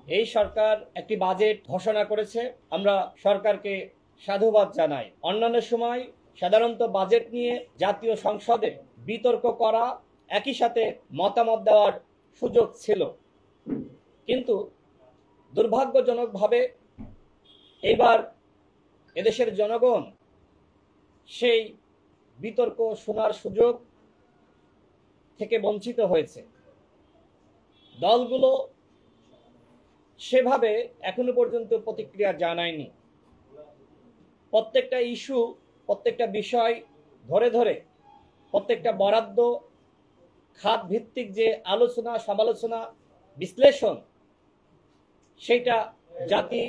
এই সরকার একটি বাজেট ঘোষণা করেছে। আমরা সরকারকে সাধুবাদ জানাই। অন্যান্য সময় সাধারণত বাজেট নিয়ে জাতীয় সংসদে বিতর্ক করা, একই সাথে মতামত দেওয়ার সুযোগ ছিল, কিন্তু দুর্ভাগ্যজনকভাবে এবার এদেশের জনগণ সেই বিতর্ক শোনার সুযোগ থেকে বঞ্চিত হয়েছে। দলগুলো সেভাবে এখনো পর্যন্ত প্রতিক্রিয়া জানায়নি। প্রত্যেকটা ইস্যু, প্রত্যেকটা বিষয় ধরে ধরে প্রত্যেকটা বরাদ্দ, খাত ভিত্তিক যে আলোচনা, সমালোচনা, বিশ্লেষণ, সেটা জাতি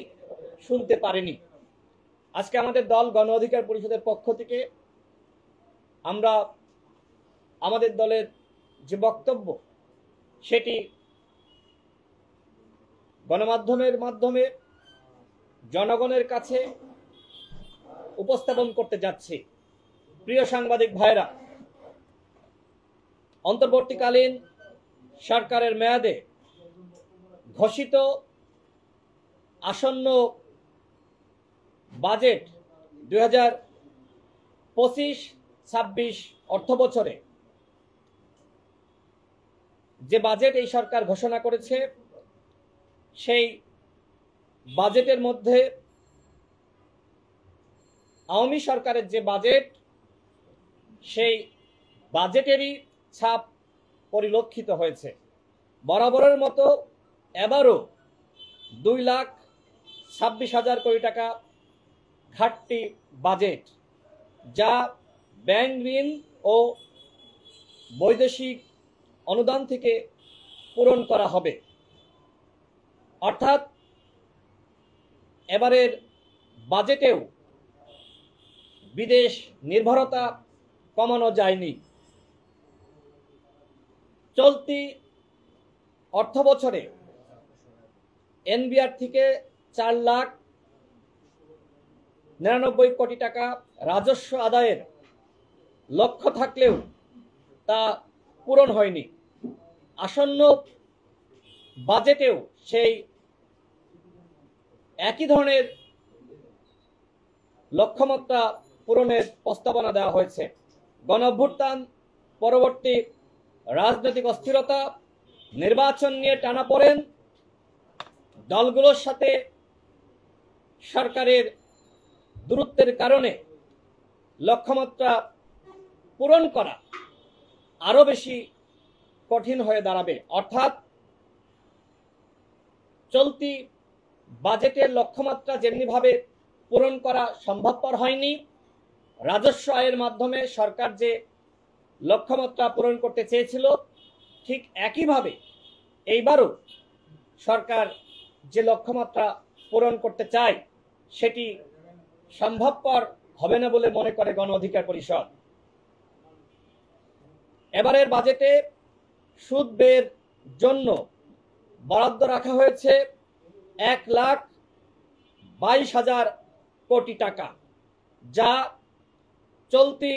শুনতে পারেনি। আজকে আমাদের দল গণ অধিকার পরিষদের পক্ষ থেকে আমরা আমাদের দলের যে বক্তব্য সেটি গণমাধ্যমের মাধ্যমে জনগণের কাছে উপস্থাপন করতে যাচ্ছি। প্রিয় সাংবাদিক ভাইরা, অন্তর্বর্তীকালীন সরকারের মেয়াদে ঘোষিত আসন্ন বাজেট 2025-26 অর্থ বছরে যে বাজেট এই সরকার ঘোষণা করেছে, সেই বাজেটের মধ্যে আওয়ামী সরকারের যে বাজেট, সেই বাজেটেরই ছাপ পরিলক্ষিত হয়েছে। বরাবরের মতো এবারও 2,26,000 কোটি টাকা ঘাটতি বাজেট, যা ব্যাংক ঋণ ও বৈদেশিক অনুদান থেকে পূরণ করা হবে। অর্থাৎ এবারের বাজেটেও বিদেশ নির্ভরতা কমানো যায়নি। চলতি অর্থ বছরে এনবিআর থেকে 4,99,00,000 কোটি টাকা রাজস্ব আদায়ের লক্ষ্য থাকলেও তা পূরণ হয়নি। আসন্ন বাজেটেও সেই একই ধরনের লক্ষ্যমাত্রা পূরণের প্রস্তাবনা দেওয়া হয়েছে। গণঅভ্যুত্থান পরবর্তী রাজনৈতিক অস্থিরতা, নির্বাচন নিয়ে টানাপোড়েন, দলগুলোর সাথে সরকারের দূরত্বের কারণে লক্ষ্যমাত্রা পূরণ করা আরো বেশি কঠিন হয়ে দাঁড়াবে। অর্থাৎ চলতি বাজেটের লক্ষ্যমাত্রা যেমনিভাবে পূরণ করা সম্ভবপর হয়নি, রাজস্ব আয়ের মাধ্যমে সরকার যে লক্ষ্যমাত্রা পূরণ করতে চেয়েছিল, ঠিক একইভাবে এইবারও সরকার যে লক্ষ্যমাত্রা পূরণ করতে চায় সেটি সম্ভবপর হবে না বলে মনে করে গণ অধিকার পরিষদ। এবারের বাজেটে সুদ ব্যয়ের জন্য বরাদ্দ রাখা হয়েছে 1,22,000 কোটি টাকা, যা চলতি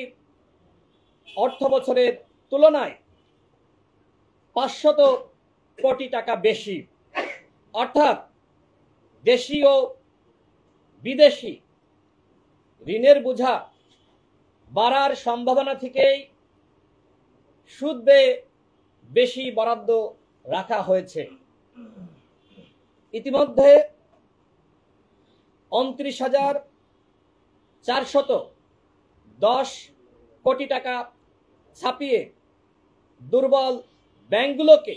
অর্থ বছরের তুলনায় 500 কোটি টাকা বেশি। অর্থাৎ দেশি ও বিদেশি ঋণের বোঝা বাড়ার সম্ভাবনা থেকেই সুদ ব্যয়ে বেশি বরাদ্দ রাখা হয়েছে। ইতিমধ্যে 29,410 কোটি টাকা ছাপিয়ে দুর্বল ব্যাংকগুলোকে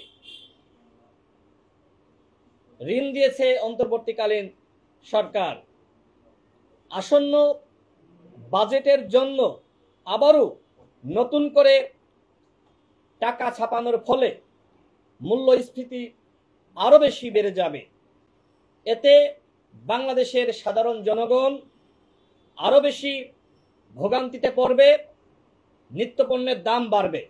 ঋণ দিয়েছে অন্তর্বর্তীকালীন সরকার। আসন্ন বাজেটের জন্য আবারও নতুন করে টাকা ছাপানোর ফলে মূল্যস্ফীতি আরো বেশি বেড়ে যাবে। এতে বাংলাদেশের সাধারণ জনগণ আরো বেশি ভোগান্তিতে পড়বে, নিত্যপণ্যের দাম বাড়বে।